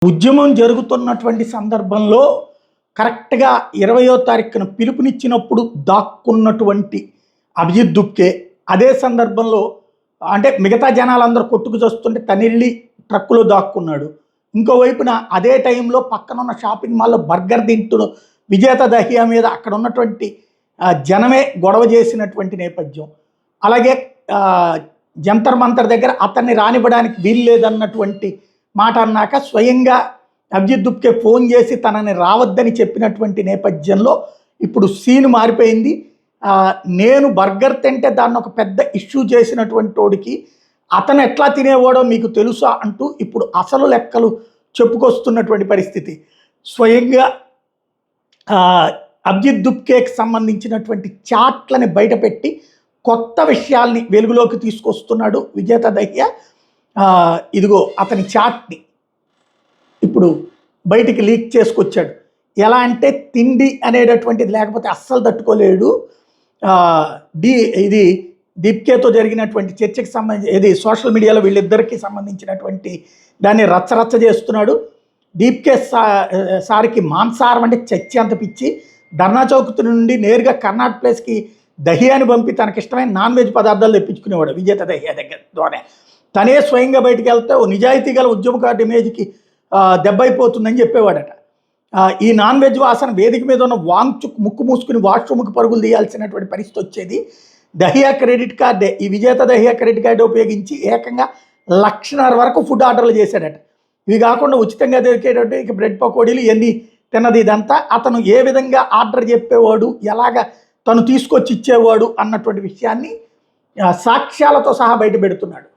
ఉద్యమం జరుగుతున్నటువంటి సందర్భంలో కరెక్ట్‌గా 20వ తారీఖున పిలుపునిచ్చినప్పుడు దాక్కున్నటువంటి అభిజిత్ దుప్కే అదే సందర్భంలో అంటే మిగతా జనాలందరూ కొట్టుకు చస్తుంటే తనెళ్ళి ట్రక్కులో దాక్కున్నాడు. ఇంకోవైపున అదే టైంలో పక్కనున్న షాపింగ్ మాల్‌లో బర్గర్ తింటూ విజేత దహియా మీద అక్కడ ఉన్నటువంటి జనమే గొడవ చేసినటువంటి నేపథ్యం. అలాగే జంతర్ మంతర్ దగ్గర అతన్ని రానివ్వడానికి వీలు లేదన్నటువంటి మాట అన్నాక స్వయంగా అభిజిత్ దుప్కే ఫోన్ చేసి తనని రావద్దని చెప్పినటువంటి నేపథ్యంలో ఇప్పుడు సీన్ మారిపోయింది. నేను బర్గర్ తింటే దాన్ని ఒక పెద్ద ఇష్యూ చేసినటువంటి వాడికి అతను ఎట్లా తినేవాడో మీకు తెలుసా అంటూ ఇప్పుడు అసలు లెక్కలు చెప్పుకొస్తున్నటువంటి పరిస్థితి. స్వయంగా అభిజిత్ దుప్కేకి సంబంధించినటువంటి చాట్లని బయటపెట్టి కొత్త విషయాల్ని వెలుగులోకి తీసుకొస్తున్నాడు విజేత దహియా. ఇదిగో అతని చాట్ని ఇప్పుడు బయటికి లీక్ చేసుకొచ్చాడు. ఎలా అంటే తిండి అనేటటువంటిది లేకపోతే అస్సలు తట్టుకోలేడు. ఇది దీప్కేతో జరిగినటువంటి చర్చకి సంబంధించి ఇది సోషల్ మీడియాలో వీళ్ళిద్దరికీ సంబంధించినటువంటి దాన్ని రచ్చరచ్చ చేస్తున్నాడు. దీప్కే సార్కి మాంసాహారం అంటే చచ్చేంత పిచ్చి. ధర్నా చౌక్ నుండి నేరుగా కర్నాటక ప్లేస్కి దహియాని పంపి తనకిష్టమైన నాన్ వెజ్ పదార్థాలు తెప్పించుకునేవాడు విజేత దహియా దగ్గర ద్వారా. తనే స్వయంగా బయటికి వెళ్తే ఓ నిజాయితీ గల ఉద్యమకారుడి ఇమేజ్కి దెబ్బైపోతుందని చెప్పేవాడట. ఈ నాన్ వెజ్ వాసన వేదిక మీద ఉన్న ముక్కు మూసుకుని వాష్రూమ్కి పరుగులు తీయాల్సినటువంటి పరిస్థితి వచ్చేది. దహియా క్రెడిట్ కార్డే, ఈ విజేత దహియా క్రెడిట్ కార్డు ఉపయోగించి ఏకంగా 1,50,000 వరకు ఫుడ్ ఆర్డర్లు చేశాడట. ఇవి కాకుండా ఉచితంగా దొరికేటట్టు ఇక బ్రెడ్ పకోడీలు ఎన్ని తిన్నది ఇదంతా అతను ఏ విధంగా ఆర్డర్ చెప్పేవాడు, ఎలాగ తను తీసుకొచ్చి ఇచ్చేవాడు అన్నటువంటి విషయాన్ని సాక్ష్యాలతో సహా బయట పెడుతున్నాడు.